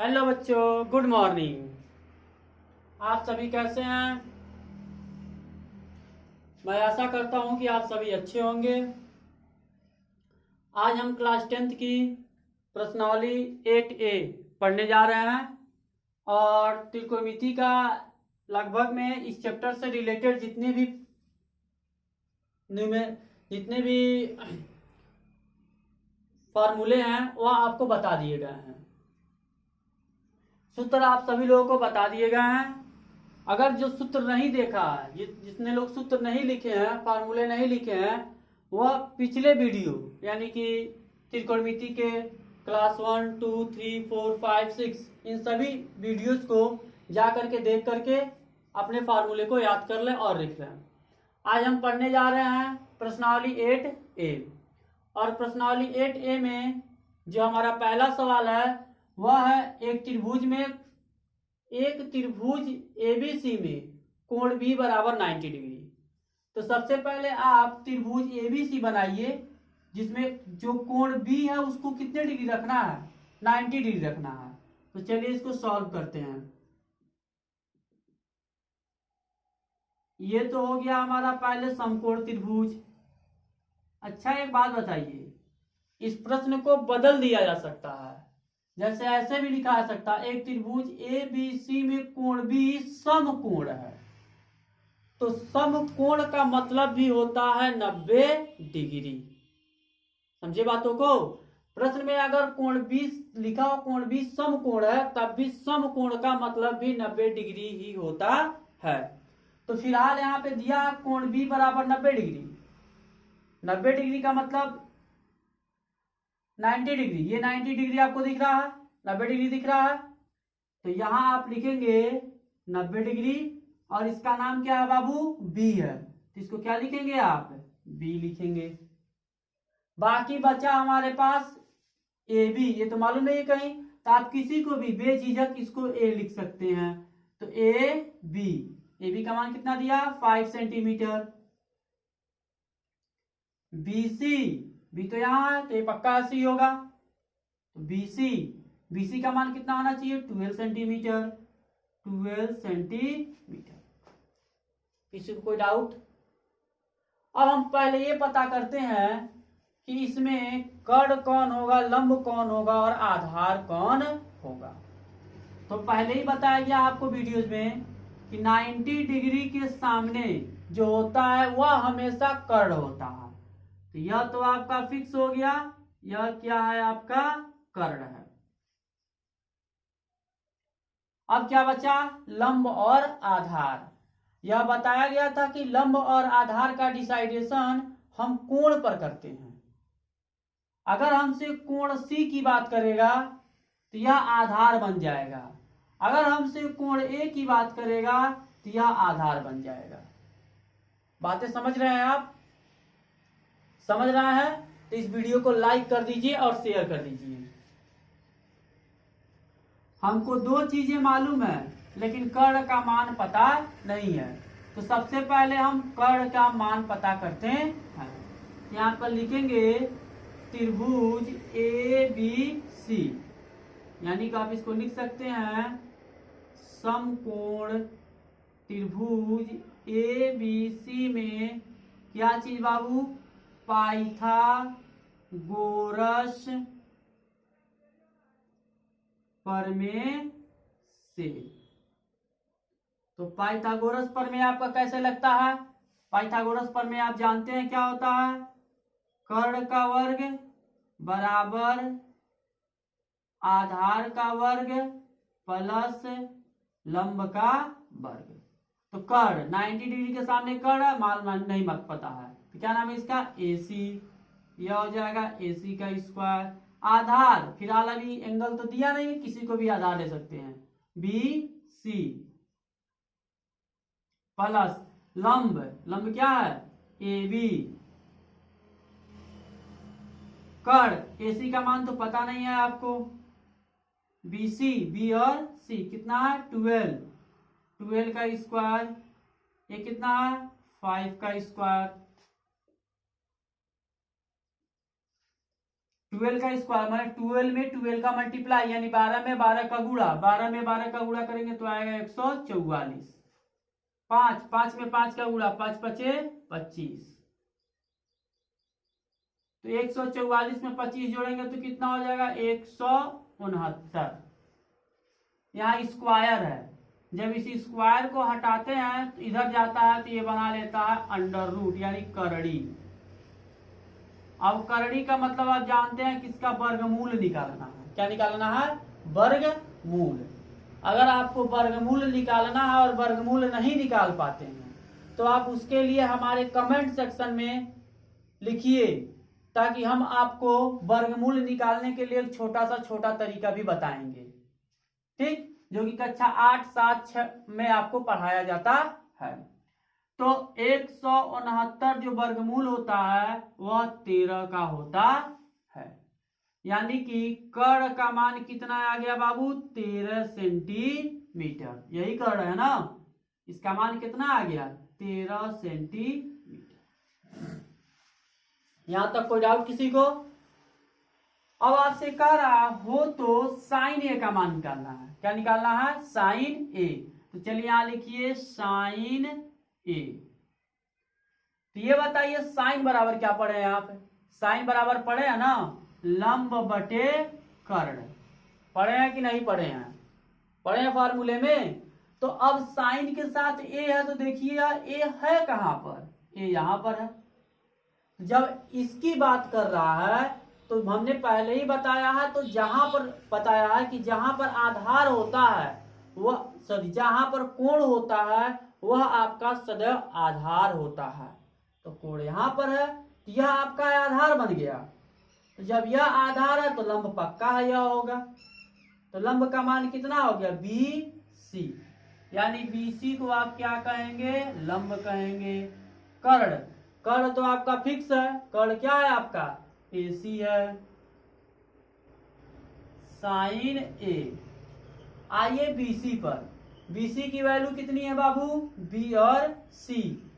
Hello बच्चों, good morning. आप सभी कैसे हैं? मैं आशा करता हूं कि आप सभी अच्छे होंगे। आज हम क्लास 10th की प्रश्नावली 8A पढ़ने जा रहे हैं और त्रिकोणमिति का लगभग में इस चैप्टर से रिलेटेड जितने भी फॉर्मूले हैं वह आपको बता दिए गए हैं। सूत्र आप सभी लोगों को बता दिए गए हैं। अगर जो सूत्र नहीं देखा है, जितने लोग सूत्र नहीं लिखे हैं, फार्मूले नहीं लिखे हैं, वह पिछले वीडियो यानी कि त्रिकोणमिति के क्लास 1, 2, 3, 4, 5, 6 इन सभी वीडियोस को जा करके देख करके अपने फार्मूले को याद कर लें और लिख लें। आज हम पढ़ने जा रहे हैं प्रश्नावली 8A और प्रश्नावली 8A में जो हमारा पहला सवाल है वह है एक त्रिभुज एबीसी में कोण बी बराबर 90 डिग्री। तो सबसे पहले आप त्रिभुज एबीसी बनाइए जिसमें जो कोण बी है उसको कितने डिग्री रखना है? 90 डिग्री रखना है। तो चलिए इसको सॉल्व करते हैं। ये तो हो गया हमारा पहले समकोण त्रिभुज। अच्छा, एक बात बताइए, इस प्रश्न को बदल दिया जा सकता है। जैसे ऐसे भी लिखा जा सकता है एक त्रिभुज ए बी सी में कोण बी समकोण है। तो समकोण का मतलब भी होता है 90 डिग्री। समझे बातों को? प्रश्न में अगर कोण बी लिखा हो, कोण बी समकोण है, तब भी समकोण का मतलब भी 90 डिग्री ही होता है। तो फिलहाल यहां पे दिया कोण बी बराबर 90 डिग्री। 90 डिग्री का मतलब 90 डिग्री। ये 90 डिग्री आपको दिख रहा है, 90 डिग्री दिख रहा है। तो यहां आप लिखेंगे 90 डिग्री और इसका नाम क्या है बाबू? बी है। तो इसको क्या लिखेंगे आप? बी लिखेंगे। बाकी बचा हमारे पास ए बी। ये तो मालूम नहीं है कहीं, तो आप किसी को भी बेझिझक इसको ए लिख सकते हैं। तो ए बी का मान कितना दिया? 5 सेंटीमीटर। बीसी, बी तो यहां है तो ये पक्का 80 होगा। तो बीसी का मान कितना होना चाहिए? 12 सेंटीमीटर। 12 सेंटीमीटर। किसी को कोई डाउट? अब हम पहले ये पता करते हैं कि इसमें कर्ण कौन होगा, लंब कौन होगा और आधार कौन होगा। तो पहले ही बताया गया आपको वीडियोज में कि 90 डिग्री के सामने जो होता है वह हमेशा कर्ण होता है। तो यह तो आपका फिक्स हो गया। यह क्या है? आपका कर्ण है। अब क्या बचा? लंब और आधार। यह बताया गया था कि लंब और आधार का डिसाइडेशन हम कोण पर करते हैं। अगर हमसे कोण सी की बात करेगा तो यह आधार बन जाएगा। अगर हमसे कोण ए की बात करेगा तो यह आधार बन जाएगा। बातें समझ रहे हैं आप? समझ रहे हैं तो इस वीडियो को लाइक कर दीजिए और शेयर कर दीजिए। हमको दो चीजें मालूम है लेकिन कर्ण का मान पता नहीं है। तो सबसे पहले हम कर्ण का मान पता करते हैं। यहां पर लिखेंगे त्रिभुज ए बी सी, यानी कि आप इसको लिख सकते हैं समकोण त्रिभुज ए बी सी में क्या चीज बाबू? पाइथागोरस प्रमेय से। तो पाइथागोरस प्रमेय आपका कैसे लगता है? पाइथागोरस प्रमेय आप जानते हैं क्या होता है? कर्ण का वर्ग बराबर आधार का वर्ग प्लस लंब का वर्ग। तो कर्ण 90 डिग्री के सामने कर्ण मान नहीं मत पता है तो क्या नाम है इसका? AC। यह हो जाएगा AC का स्क्वायर। आधार फिलहाल अभी एंगल तो दिया नहीं, किसी को भी आधार ले सकते हैं। BC प्लस लंब क्या है? AB। कर्ण AC का मान तो पता नहीं है आपको। BC, B और C कितना है? 12 का स्क्वायर। ये कितना है? 5 का स्क्वायर। 12 का स्क्वायर माने 12 में 12 का मल्टीप्लाई यानी 12 में 12 का गुणा, 12 में 12 का गुणा करेंगे तो आएगा 144। 5 में 5 का गुणा, 5 पचे 25। तो 144 में 25 जोड़ेंगे तो कितना हो जाएगा 169। यहाँ स्क्वायर है, जब इस स्क्वायर को हटाते हैं तो इधर जाता है तो ये बना लेता है अंडर रूट यानी करड़ी। अब करड़ी का मतलब आप जानते हैं किसका वर्गमूल निकालना है। क्या निकालना है? वर्गमूल। अगर आपको वर्गमूल निकालना है और वर्गमूल नहीं निकाल पाते हैं तो आप उसके लिए हमारे कमेंट सेक्शन में लिखिए, ताकि हम आपको वर्गमूल निकालने के लिए एक छोटा तरीका भी बताएंगे, ठीक, जो कि कक्षा 8, 7, 6 में आपको पढ़ाया जाता है। तो 169 जो वर्गमूल होता है वह 13 का होता है, यानी कि कर्ण का मान कितना आ गया बाबू? 13 सेंटीमीटर। यही कर्ण है ना, इसका मान कितना आ गया? 13 सेंटीमीटर। यहां तक कोई डाउट किसी को? अब आपसे कह रहा हो तो साइन ए का मान निकालना है। क्या निकालना है? साइन ए। तो चलिए यहां लिखिए साइन ए। तो ये बताइए साइन बराबर क्या पढ़े हैं आप? साइन बराबर पढ़े हैं ना लंब बटे कर्ण। पढ़े हैं कि नहीं पढ़े हैं? पढ़े हैं फार्मूले में। तो अब साइन के साथ ए है तो देखिए ए है कहां पर? ए यहां पर है। जब इसकी बात कर रहा है तो हमने पहले ही बताया है, तो जहां पर बताया है कि जहां पर आधार होता है वह जहां पर कोण होता है वह आपका सदैव आधार होता है। तो कोण यहां पर है तो यह आपका आधार बन गया। तो जब यह आधार है तो लंब पक्का है, यह होगा। तो लंब का मान कितना हो गया? BC, यानी BC को आप क्या कहेंगे? लंब कहेंगे। कर्ण, कर्ण तो आपका फिक्स है। कर्ण क्या है आपका? AC है। साइन ए। आइए BC पर। BC की वैल्यू कितनी है बाबू? B और C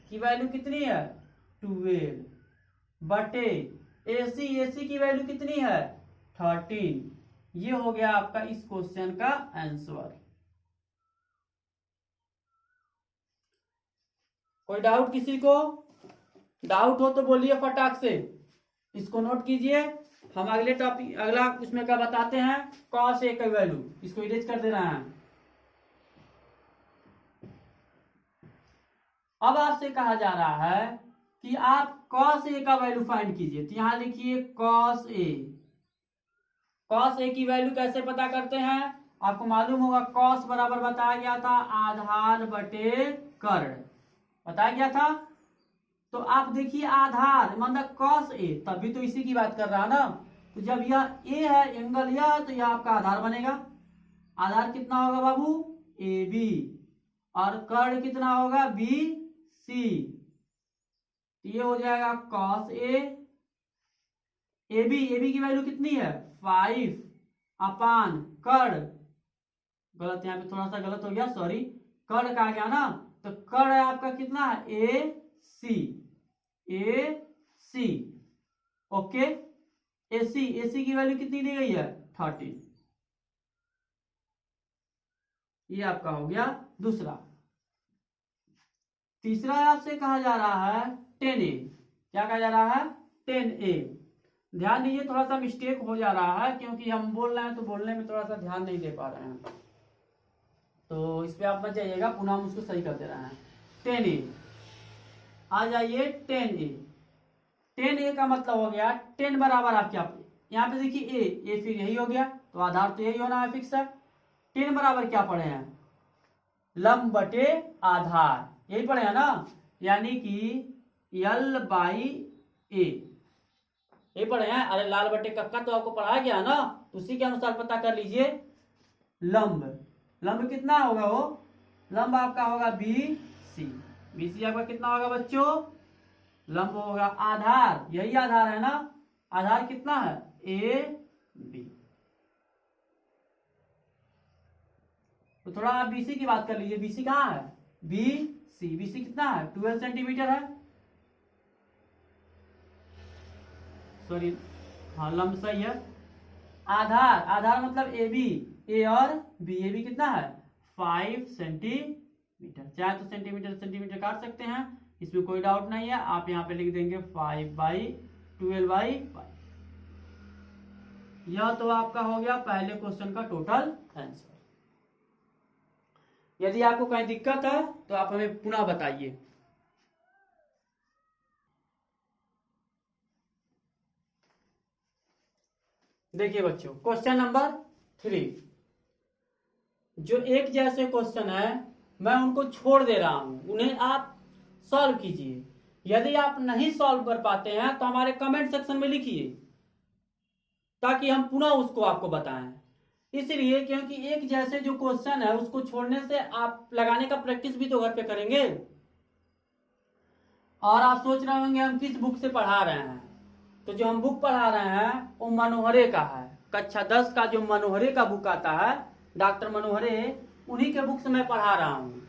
की वैल्यू कितनी है? 12 बटे AC की वैल्यू कितनी है? 13। ये हो गया आपका इस क्वेश्चन का आंसर। कोई डाउट किसी को? डाउट हो तो बोलिए फटाक से। इसको नोट कीजिए। हम अगले टॉपिक अगला उसमें क्या बताते हैं? cos A का वैल्यू। इसको इरेज कर दे रहे हैं। अब आपसे कहा जा रहा है कि आप cos A का वैल्यू फाइंड कीजिए। तो यहां लिखिए cos A। cos A की वैल्यू कैसे पता करते हैं? आपको मालूम होगा cos बराबर बताया गया था आधार बटे कर्ण, बताया गया था। तो आप देखिए आधार मतलब cos A, तभी तो इसी की बात कर रहा है ना। तो जब यह A है, एंगल यह है, तो यह आपका आधार बनेगा। आधार कितना होगा बाबू? AB। और कर्ण कितना होगा? BC। ये हो जाएगा cos A। AB की वैल्यू कितनी है? 5 अपान कर्ण, गलत यहाँ पे थोड़ा सा गलत हो गया, सॉरी, कर्ण का आ गया ना। तो कर्ण आपका कितना है? AC। ओके। AC की वैल्यू कितनी दी गई है? 13। ये आपका हो गया दूसरा। तीसरा आपसे कहा जा रहा है 10A। क्या कहा जा रहा है? 10A। ध्यान दीजिए, थोड़ा सा मिस्टेक हो जा रहा है क्योंकि हम बोल रहे हैं तो बोलने में थोड़ा सा ध्यान नहीं दे पा रहे हैं, तो इस पे आप मत जाइएगा, पुनः हम उसको सही कर दे रहे हैं। 10A आ जाइए। 10A। 10A का मतलब हो गया 10 बराबर आप क्या, यहाँ पे देखिए A फिर यही हो गया, तो आधार तो यही होना है, फिक्स है। 10 बराबर क्या पढ़े हैं? लंब बटे आधार, यही पढ़े हैं ना, यानी कि L/A यही पढ़े हैं। अरे लाल बटे कक्का तो आपको पढ़ाया गया ना, तो उसी के अनुसार पता कर लीजिए। लंब कितना होगा? वो लंब आपका होगा BC आपका कितना होगा बच्चों? लंब होगा आधार, यही आधार है ना, आधार कितना है? AB। तो थोड़ा आप BC की बात कर लीजिए। BC कहाँ है? BC कितना है? 12 सेंटीमीटर है। सॉरी हाँ लंब सही है। आधार, आधार मतलब ए बी, ए और बी, ए बी कितना है 5 सेंटीमीटर। चाहे तो सेंटीमीटर सेंटीमीटर काट सकते हैं, इसमें कोई डाउट नहीं है। आप यहाँ पे लिख देंगे 5/12/5। यह तो आपका हो गया पहले क्वेश्चन का टोटल आंसर। यदि आपको कहीं दिक्कत है तो आप हमें पुनः बताइए। देखिए बच्चों, क्वेश्चन नंबर 3, जो एक जैसे क्वेश्चन है मैं उनको छोड़ दे रहा हूं, उन्हें आप सॉल्व कीजिए। यदि आप नहीं सॉल्व कर पाते हैं तो हमारे कमेंट सेक्शन में लिखिए, ताकि हम पुनः उसको आपको बताएं। इसलिए क्योंकि एक जैसे जो क्वेश्चन है उसको छोड़ने से आप लगाने का प्रैक्टिस भी तो घर पे करेंगे। और आप सोच रहे होंगे हम किस बुक से पढ़ा रहे हैं, तो जो हम बुक पढ़ा रहे हैं वो मनोहरे का है। कक्षा 10 का जो मनोहरे का बुक आता है, डॉक्टर मनोहरे, उन्हीं के बुक से मैं पढ़ा रहा हूँ।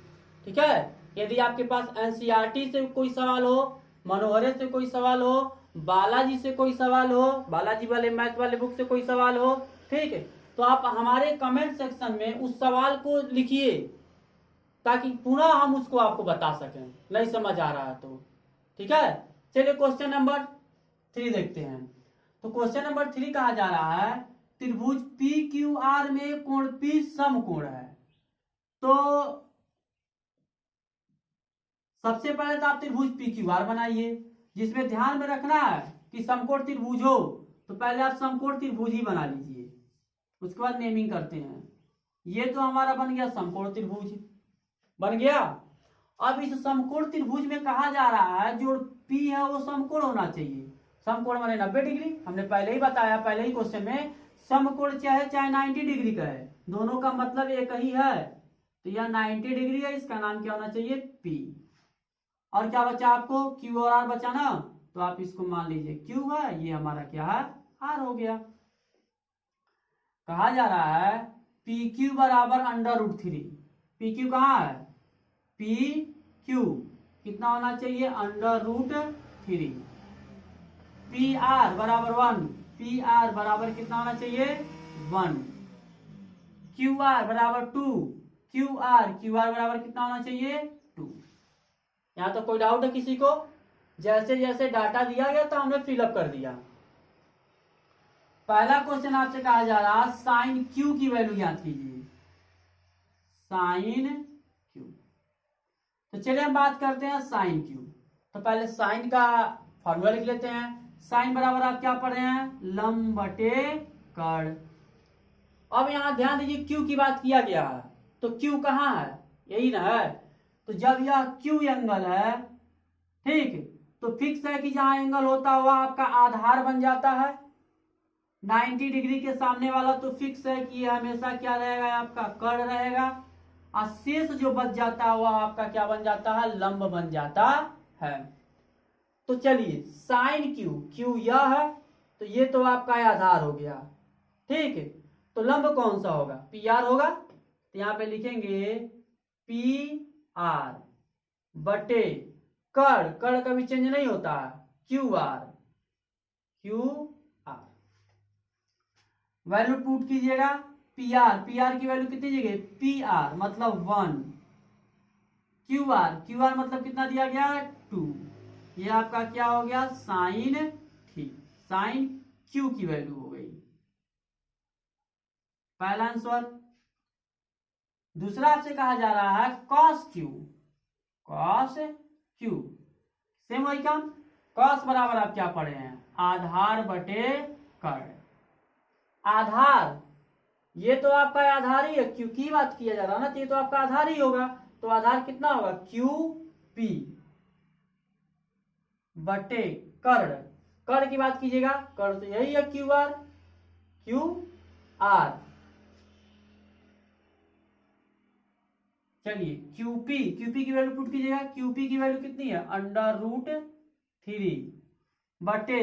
ठीक है, यदि आपके पास एनसीईआरटी से कोई सवाल हो, मनोहरे से कोई सवाल हो, बालाजी से कोई सवाल हो, बालाजी वाले मैथ वाले बुक से कोई सवाल हो, ठीक है, तो आप हमारे कमेंट सेक्शन में उस सवाल को लिखिए, ताकि पुनः हम उसको आपको बता सकें, नहीं समझ आ रहा है तो। ठीक है, चलिए क्वेश्चन नंबर 3 देखते हैं। तो क्वेश्चन नंबर 3 कहा जा रहा है त्रिभुज पी क्यू आर में कोण P समकोण है। तो सबसे पहले तो आप त्रिभुज पी क्यू आर बनाइए, जिसमें ध्यान में रखना है कि समकोण त्रिभुज हो, तो पहले आप समकोण त्रिभुज ही बना लीजिए, उसके बाद नेमिंग करते हैं। ये तो हमारा बन गया समकोण त्रिभुज, बन गया। अब इस समकोण त्रिभुज में कहा जा रहा है जो P है वो समकोण होना चाहिए। समकोण माने 90 डिग्री, हमने पहले ही बताया पहले ही क्वेश्चन में, समकोण चाहे 90 डिग्री का है, दोनों का मतलब एक ही है, तो यह 90 डिग्री है, इसका नाम क्या होना चाहिए P। और क्या बचा आपको Q और R बचा ना, तो आप इसको मान लीजिए Q है, ये हमारा क्या है R हो गया। कहा जा रहा है PQ बराबर √3। PQ कहाँ है, PQ कितना होना चाहिए √3। PR बराबर 1, PR बराबर कितना होना चाहिए 1। QR बराबर 2, QR बराबर कितना होना चाहिए 2। यहाँ तो कोई डाउट है किसी को? जैसे जैसे डाटा दिया गया तो हमने फिलअप कर दिया। पहला क्वेश्चन आपसे कहा जा रहा है साइन क्यू की वैल्यू ज्ञात कीजिए, साइन क्यू। तो चलिए हम बात करते हैं साइन क्यू। तो पहले साइन का फॉर्मूला लिख लेते हैं। साइन बराबर आप क्या पढ़ रहे हैं, लंब बटे कर्ण। अब यहां ध्यान दीजिए क्यू की बात किया गया है, तो क्यू कहां है, यही ना है। तो जब यह क्यू एंगल है, ठीक, तो फिक्स है कि जहां एंगल होता हुआ आपका आधार बन जाता है 90 डिग्री के सामने वाला, तो फिक्स है कि यह हमेशा क्या रहेगा, आपका कर्ण रहेगा। और शेष जो बच जाता है वह आपका क्या बन जाता है, लंब बन जाता है। तो चलिए साइन क्यू, क्यू यह है, तो ये तो आपका आधार हो गया, ठीक है। तो लंब कौन सा होगा, पी आर होगा। तो यहां पे लिखेंगे पी आर बटे कर्ण, कर्ण कभी चेंज नहीं होता है, Q R, Q R. Value put कीजिएगा, पी आर की वैल्यू कितनी जगह, पी आर मतलब 1, क्यू आर मतलब कितना दिया गया 2। ये आपका क्या हो गया साइन थी, साइन क्यू की वैल्यू हो गई, पहला आंसर। दूसरा आपसे कहा जा रहा है cos Q, cos Q same वही काम। कॉस बराबर आप क्या पढ़े हैं, आधार बटे कर्ण। आधार ये तो आपका आधार ही है, क्यू की बात किया जा रहा है ना, तो ये तो आपका आधार ही होगा। तो आधार कितना होगा क्यू पी बटे कर्ण, कर्ण की बात कीजिएगा, कर्ण तो यही है क्यू आर, क्यू आर। चलिए क्यूपी की वैल्यू पुट कीजिएगा, क्यूपी की वैल्यू कितनी है √3 बटे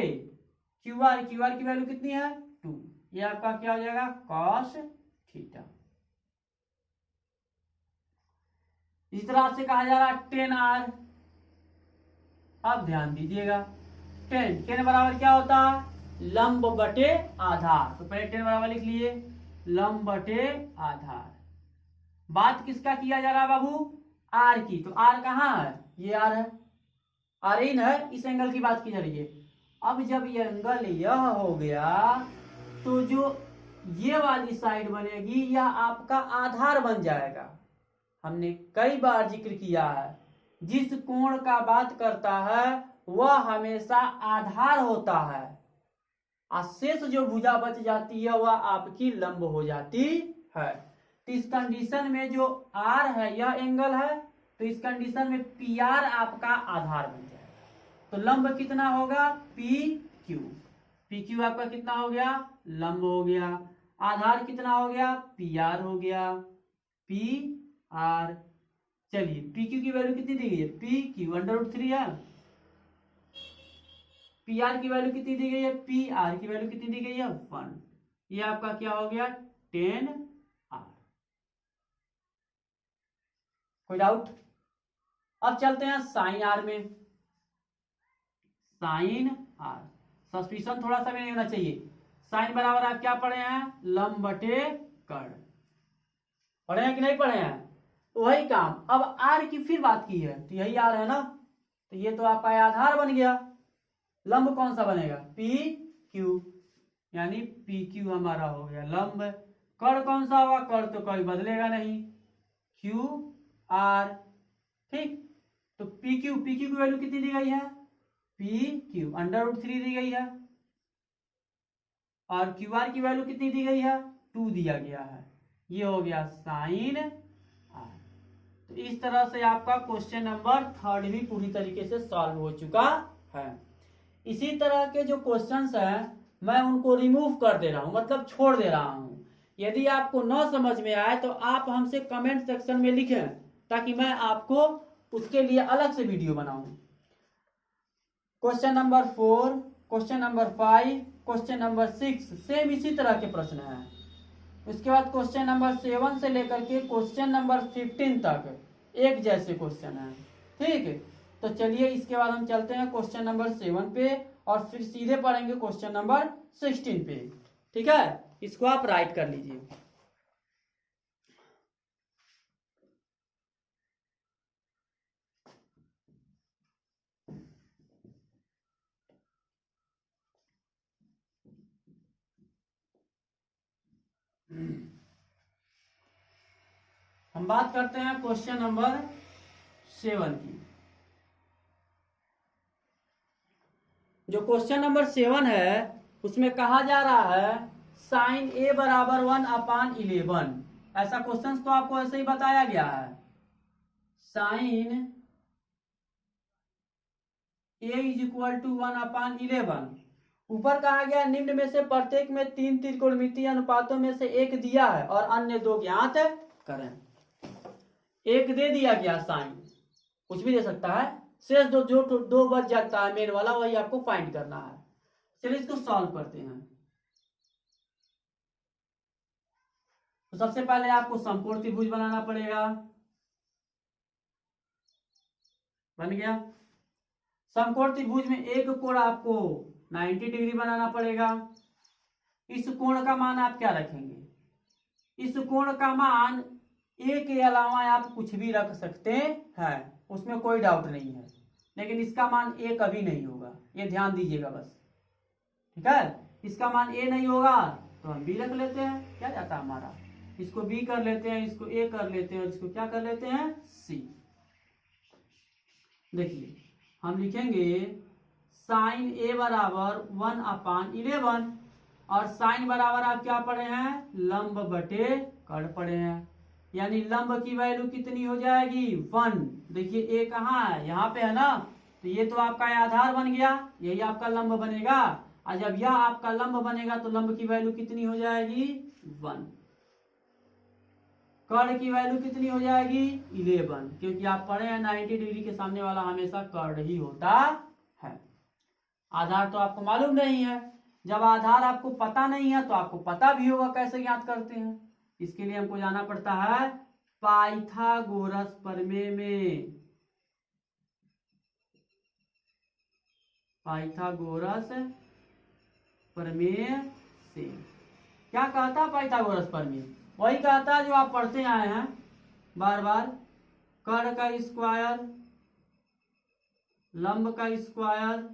क्यूआर की वैल्यू कितनी है 2। ये आपका क्या हो जाएगा कॉस थीटा। इस तरह आपसे कहा जा रहा है 10R। अब ध्यान दीजिएगा 10 बराबर क्या होता है लंब बटे आधार। तो पहले 10 बराबर लिख लिए लंब बटे आधार। बात किसका किया जा रहा है बाबू? आर की। तो आर कहाँ है? ये आर है, आर इन है, इस एंगल की बात की जा रही है। अब जब ये एंगल यह हो गया तो जो ये वाली साइड बनेगी यह आपका आधार बन जाएगा। हमने कई बार जिक्र किया है, जिस कोण का बात करता है वह हमेशा आधार होता है, और शेष जो भुजा बच जाती है वह आपकी लंब हो जाती है। तो इस कंडीशन में जो आर है यह एंगल है, तो इस कंडीशन में पी आर आपका आधार बन जाएगा। तो लंब कितना होगा? P Q. पी क्यू आपका कितना हो गया? लंब हो गया। आधार कितना हो गया? पी आर हो गया। P R. चलिए पी क्यू की वैल्यू कितनी दी गई है? पी क्यू √3 है। पी आर की वैल्यू कितनी दी गई है? पी आर की वैल्यू कितनी दी गई है? 1। ये आपका क्या हो गया? 10 आर। कोई डाउट? अब चलते हैं साइन आर में। साइन आर सब्स्टिट्यूशन थोड़ा सा भी नहीं होना चाहिए। साइन बराबर आप क्या पढ़े हैं? लंब बटे कर्ण। पढ़े हैं कि नहीं पढ़े हैं? तो वही काम। अब आर की फिर बात की है, तो यही आर है ना, तो ये तो आपका आधार बन गया। लंब कौन सा बनेगा? पी क्यू, यानी पी क्यू हमारा हो गया लंब। कर्ण कौन सा होगा? कर्ण तो कोई बदलेगा नहीं, क्यू आर। ठीक, तो पी क्यू की वैल्यू कितनी दी गई है? पी क्यू √3 दी गई है, और क्यू आर की वैल्यू कितनी दी गई है? 2 दिया गया है। ये हो गया साइन आर। तो इस तरह से आपका क्वेश्चन नंबर 3 भी पूरी तरीके से सॉल्व हो चुका है। इसी तरह के जो क्वेश्चंस हैं मैं उनको रिमूव कर दे रहा हूं, मतलब छोड़ दे रहा हूं। यदि आपको न समझ में आए तो आप हमसे कमेंट सेक्शन में लिखें, ताकि मैं आपको उसके लिए अलग से वीडियो बनाऊं। Question number 4, question number 5, question number 6 same इसी तरह के प्रश्न हैं। उसके बाद क्वेश्चन नंबर 7 से लेकर के क्वेश्चन नंबर 15 तक एक जैसे क्वेश्चन हैं। ठीक है, तो चलिए इसके बाद हम चलते हैं क्वेश्चन नंबर 7 पे, और फिर सीधे पढ़ेंगे क्वेश्चन नंबर 16 पे। ठीक है, इसको आप राइट कर लीजिए। हम बात करते हैं क्वेश्चन नंबर 7 की। जो क्वेश्चन नंबर 7 है उसमें कहा जा रहा है साइन ए बराबर 1/11। ऐसा क्वेश्चन तो आपको ऐसे ही बताया गया है। साइन ए = 1/11। ऊपर कहा गया निम्न में से प्रत्येक में 3 त्रिकोणमितीय अनुपातों में से एक दिया है और अन्य 2 ज्ञात करें। एक दे दिया गया साइन, कुछ भी दे सकता है, शेष दो बच जाता है मेन वाला, वही आपको फाइंड करना है। चलिए इसको सॉल्व करते हैं। तो सबसे पहले आपको समकोण त्रिभुज बनाना पड़ेगा। बन गया। समकोण त्रिभुज में एक कोण आपको 90 डिग्री बनाना पड़ेगा। इस कोण का मान आप क्या रखेंगे? इस कोण का मान ए के अलावा आप कुछ भी रख सकते हैं, उसमें कोई डाउट नहीं है, लेकिन इसका मान ए कभी नहीं होगा, ये ध्यान दीजिएगा बस। ठीक है, इसका मान ए नहीं होगा तो हम बी रख लेते हैं, क्या जाता है हमारा, इसको बी कर लेते हैं, इसको ए कर लेते हैं, और इसको क्या कर लेते हैं? सी। देखिए हम लिखेंगे साइन ए बराबर 1/11, और साइन बराबर आप क्या पढ़े हैं? लंब बटे कर्ण पढ़े हैं, यानी लंब की वैल्यू कितनी हो जाएगी? 1। देखिए ए कहाँ है? यहाँ पे है ना, तो ये तो आपका आधार बन गया, यही आपका लंब बनेगा। और जब यह आपका लंब बनेगा तो लंब की वैल्यू कितनी हो जाएगी? 1। कर्ण की वैल्यू कितनी हो जाएगी? 11, क्योंकि आप पढ़े हैं 90 डिग्री के सामने वाला हमेशा कर्ण ही होता है। आधार तो आपको मालूम नहीं है। जब आधार आपको पता नहीं है तो आपको पता भी होगा कैसे ज्ञात करते हैं। इसके लिए हमको जाना पड़ता है पाइथागोरस प्रमेय में। पाइथागोरस प्रमेय से। क्या कहता पाइथागोरस प्रमेय? वही कहता जो आप पढ़ते आए हैं बार बार, कर्ण का स्क्वायर, लंब का स्क्वायर,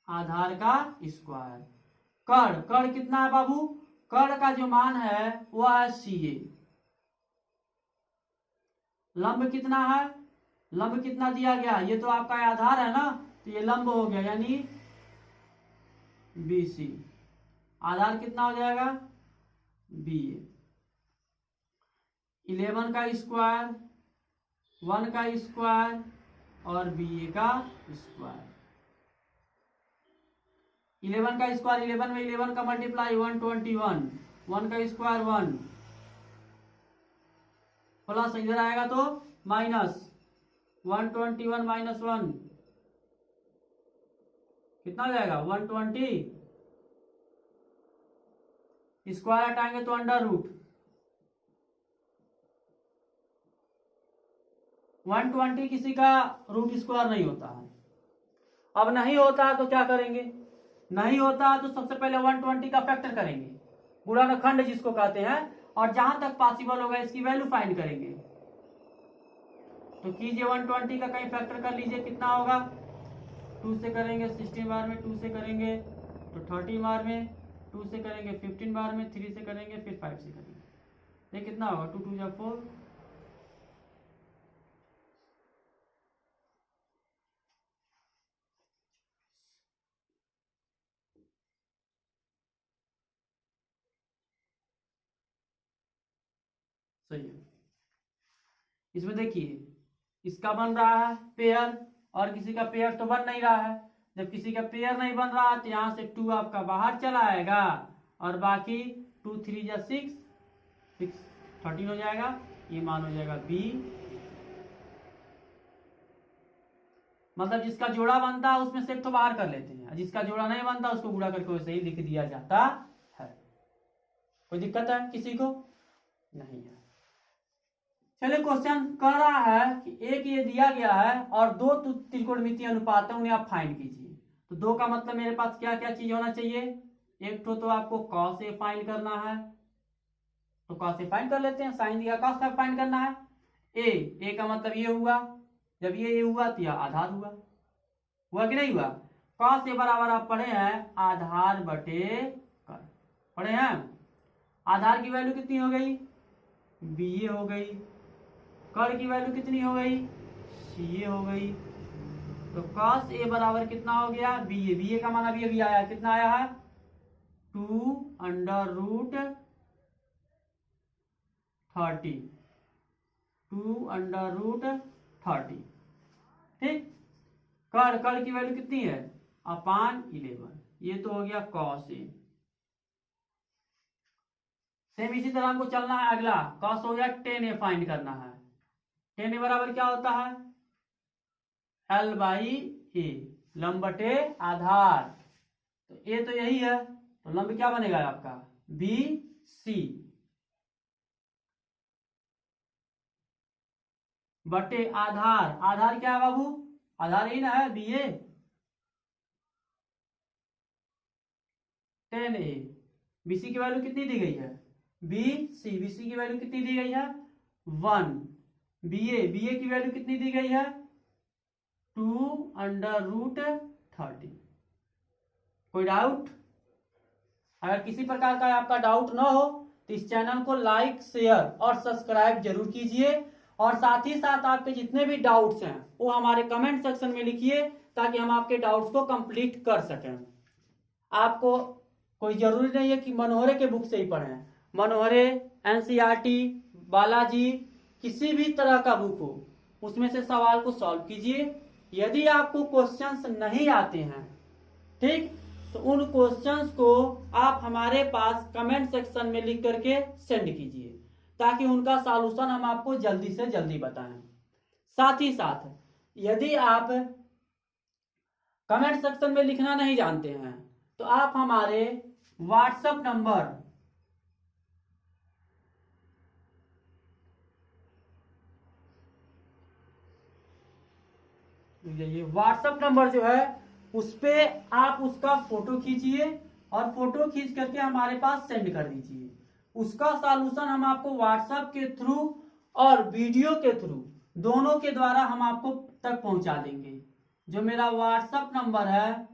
आधार का स्क्वायर। कर्ण कितना है बाबू? कर्ण का जो मान है वह है CA। लंब कितना है? लंब कितना दिया गया? ये तो आपका आधार है ना, तो ये लंब हो गया यानी BC। आधार कितना हो जाएगा? BA। 11 का स्क्वायर, 1 का स्क्वायर और BA का स्क्वायर। 11 का स्क्वायर, 11 में 11 का मल्टीप्लाई 121, 1 का स्क्वायर 1 प्लस इधर आएगा तो माइनस 121 माइनस 1 कितना हो जाएगा? 120। स्क्वायर हटाएंगे तो अंडर रूट 120 किसी का रूट स्क्वायर नहीं होता है। अब नहीं होता है तो क्या करेंगे? नहीं होता है तो सबसे पहले 120 का फैक्टर करेंगे, गुणनखंड जिसको कहते हैं, और जहां तक पॉसिबल होगा इसकी वैल्यू फाइंड करेंगे। तो कीजिए 120 का कहीं फैक्टर कर लीजिए, कितना होगा? 2 से करेंगे 16 बार में, 2 से करेंगे तो 30 बार में, 2 से करेंगे 15 बार में, 3 से करेंगे फिर 5 से करेंगे। ये कितना होगा? 2 2 जा 4। सही है। इसमें देखिए इसका बन रहा है पेयर और किसी का पेयर तो बन नहीं रहा है। जब किसी का पेयर नहीं बन रहा तो यहाँ से 2 आपका बाहर चला आएगा और बाकी 2 3 जा 6 13 हो जाएगा। ये मान हो जाएगा B। मतलब जिसका जोड़ा बनता है उसमें से एक तो बाहर कर लेते हैं, जिसका जोड़ा नहीं बनता उसको गुणा करके वैसे ही लिख दिया जाता है। कोई दिक्कत है किसी को? नहीं है। चलिए क्वेश्चन कर रहा है कि एक ये दिया गया है और 2 त्रिकोणमितीय अनुपात है, उन्हें आप फाइंड कीजिए। तो 2 का मतलब मेरे पास क्या क्या चीज होना चाहिए? एक तो आपको cos A फाइंड करना है, तो cos A फाइंड कर लेते हैं। साइन दिया, cos का फाइंड करना है। A का मतलब ये हुआ, जब ये हुआ तो यह आधार हुआ कि नहीं हुआ? cos A बराबर आप पढ़े हैं आधार बटे कर, पढ़े हैं। आधार की वैल्यू कितनी हो गई? BA हो गई। कर की वैल्यू कितनी हो गई? CA हो गई। तो cos A बराबर कितना हो गया? BA। BA का मान अभी आया, कितना आया है? 2 अंडर रूट 30, 2 अंडर रूट 30। ठीक। कर की वैल्यू कितनी है? अपान 11। ये तो हो गया cos A। सेम इसी तरह हमको चलना है अगला। cos हो गया, tan A फाइंड करना है। tan A बराबर क्या होता है? L बाई A, लंब बटे आधार। तो A तो यही है, तो लंब क्या बनेगा आपका? BC बटे आधार। आधार क्या है बाबू? आधार यही ना है, BA। tan A। BC की वैल्यू कितनी दी गई है? BC की वैल्यू कितनी दी गई है? 1। BA की वैल्यू कितनी दी गई है? 2 अंडर रूट 30। कोई डाउट? अगर किसी प्रकार का आपका डाउट ना हो तो इस चैनल को लाइक शेयर और सब्सक्राइब जरूर कीजिए, और साथ ही साथ आपके जितने भी डाउट्स हैं वो हमारे कमेंट सेक्शन में लिखिए ताकि हम आपके डाउट्स को कंप्लीट कर सकें। आपको कोई जरूरी नहीं है कि मनोहरे के बुक से ही पढ़ें। मनोहरे, NCERT, बालाजी, किसी भी तरह का बुक हो उसमें से सवाल को सॉल्व कीजिए। यदि आपको क्वेश्चंस नहीं आते हैं, ठीक, तो उन क्वेश्चंस को आप हमारे पास कमेंट सेक्शन में लिख करके सेंड कीजिए ताकि उनका सॉल्यूशन हम आपको जल्दी से जल्दी बताएं। साथ ही साथ यदि आप कमेंट सेक्शन में लिखना नहीं जानते हैं तो आप हमारे व्हाट्सएप नंबर जो है उस पे आप उसका फोटो खींचिए और फोटो खींच करके हमारे पास सेंड कर दीजिए। उसका सॉल्यूशन हम आपको व्हाट्सएप के थ्रू और वीडियो के थ्रू दोनों के द्वारा हम आपको तक पहुंचा देंगे। जो मेरा व्हाट्सएप नंबर है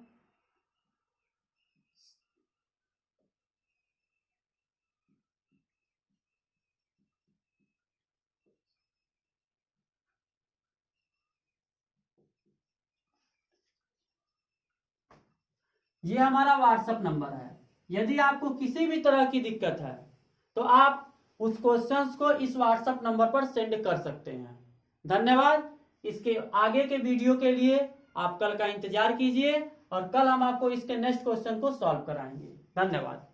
ये हमारा व्हाट्सएप नंबर है। यदि आपको किसी भी तरह की दिक्कत है तो आप उस क्वेश्चंस को इस व्हाट्सएप नंबर पर सेंड कर सकते हैं। धन्यवाद। इसके आगे के वीडियो के लिए आप कल का इंतजार कीजिए और कल हम आपको इसके नेक्स्ट क्वेश्चन को सॉल्व कराएंगे। धन्यवाद।